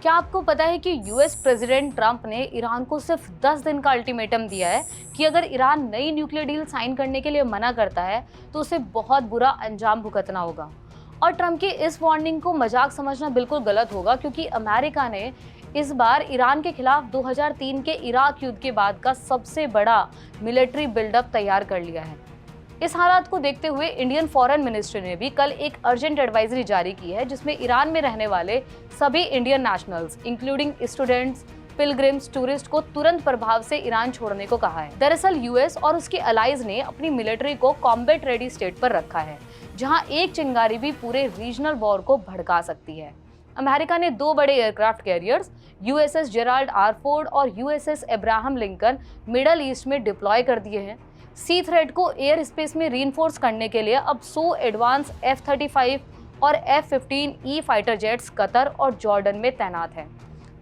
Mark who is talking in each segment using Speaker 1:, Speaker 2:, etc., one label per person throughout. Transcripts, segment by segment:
Speaker 1: क्या आपको पता है कि यूएस प्रेसिडेंट ट्रंप ने ईरान को सिर्फ 10 दिन का अल्टीमेटम दिया है कि अगर ईरान नई न्यूक्लियर डील साइन करने के लिए मना करता है तो उसे बहुत बुरा अंजाम भुगतना होगा। और ट्रंप की इस वार्निंग को मजाक समझना बिल्कुल गलत होगा, क्योंकि अमेरिका ने इस बार ईरान के खिलाफ 2003 के इराक युद्ध के बाद का सबसे बड़ा मिलिट्री बिल्डअप तैयार कर लिया है। इस हालात को देखते हुए इंडियन फॉरेन मिनिस्ट्री ने भी कल एक अर्जेंट एडवाइजरी जारी की है, जिसमें ईरान में रहने वाले सभी Indian nationals including students, pilgrims, tourist को तुरंत प्रभाव से ईरान छोड़ने को कहा है। दरअसल यूएस और उसके अलाइज ने अपनी मिलिट्री को कॉम्बैट रेडी स्टेट पर रखा है, जहां एक चिंगारी भी पूरे रीजनल वॉर को भड़का सकती है। अमेरिका ने 2 बड़े aircraft carriers USS Gerald R Ford और USS Abraham Lincoln Middle East में डिप्लॉय कर दिए हैं। सी थ्रेट को एयर स्पेस में रीइंफोर्स करने के लिए अब 100 एडवांस F-35 और F-15E फाइटर जेट्स कतर और जॉर्डन में तैनात हैं,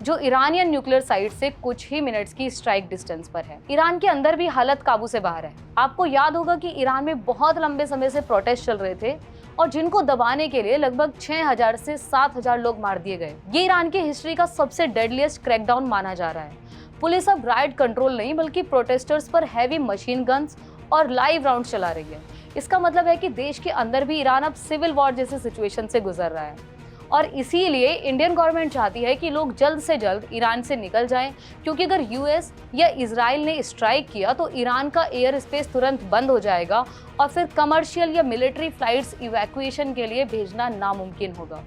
Speaker 1: जो ईरानियन न्यूक्लियर साइट से कुछ ही मिनट्स की स्ट्राइक डिस्टेंस पर है। ईरान के अंदर भी हालत काबू से बाहर है। आपको याद होगा कि ईरान में बहुत लंबे समय से प्रोटेस्ट चल रहे थे और जिनको दबाने के लिए लगभग 6000 से 7000 लोग मार दिए गए। ये ईरान की हिस्ट्री का सबसे डेडलीस्ट क्रैकडाउन माना जा रहा है। पुलिस अब राइट कंट्रोल नहीं बल्कि प्रोटेस्टर्स पर हैवी मशीन गन्स और लाइव राउंड चला रही है। इसका मतलब है कि देश के अंदर भी ईरान अब सिविल वॉर जैसे सिचुएशन से गुजर रहा है और इसीलिए इंडियन गवर्नमेंट चाहती है कि लोग जल्द से जल्द ईरान से निकल जाएं, क्योंकि अगर यूएस या इजराइल ने स्ट्राइक किया तो ईरान का एयर स्पेस तुरंत बंद हो जाएगा और फिर कमर्शियल या मिलिट्री फ्लाइट्स इवैक्यूएशन के लिए भेजना नामुमकिन होगा।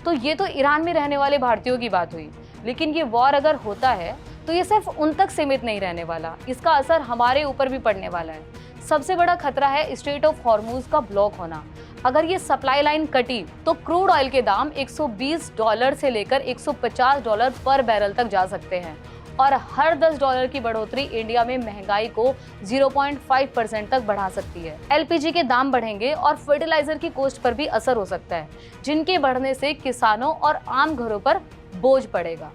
Speaker 1: तो ये तो ईरान में रहने वाले भारतीयों की बात हुई, लेकिन ये वॉर अगर होता है तो ये सिर्फ उन तक सीमित नहीं रहने वाला, इसका असर हमारे ऊपर भी पड़ने वाला है। सबसे बड़ा खतरा है स्ट्रेट ऑफ हॉर्मूज का ब्लॉक होना। अगर ये सप्लाई लाइन कटी तो क्रूड ऑयल के दाम $120 से लेकर $150 पर बैरल तक जा सकते हैं और हर $10 की बढ़ोतरी इंडिया में महंगाई को 0.5% तक बढ़ा सकती है। एलपीजी के दाम बढ़ेंगे और फर्टिलाइजर की कॉस्ट पर भी असर हो सकता है, जिनके बढ़ने से किसानों और आम घरों पर बोझ पड़ेगा।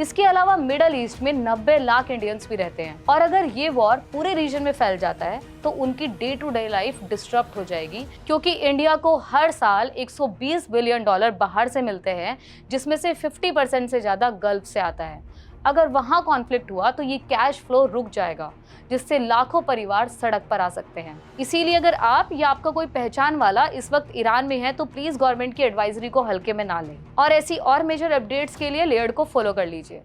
Speaker 1: इसके अलावा मिडल ईस्ट में 90 लाख इंडियंस भी रहते हैं और अगर ये वॉर पूरे रीजन में फैल जाता है तो उनकी day to day life disturb हो जाएगी, क्योंकि इंडिया को हर साल $120 बिलियन बाहर से मिलते हैं, जिसमें से 50% से ज्यादा गल्फ से आता है। अगर वहां कॉन्फ्लिक्ट हुआ तो ये कैश फ्लो रुक जाएगा, जिससे लाखों परिवार सड़क पर आ सकते हैं। इसीलिए अगर आप या आपका कोई पहचान वाला इस वक्त ईरान में है तो प्लीज गवर्नमेंट की एडवाइजरी को हल्के में ना लें और ऐसी और मेजर अपडेट्स के लिए लेयर्ड को फॉलो कर लीजिए।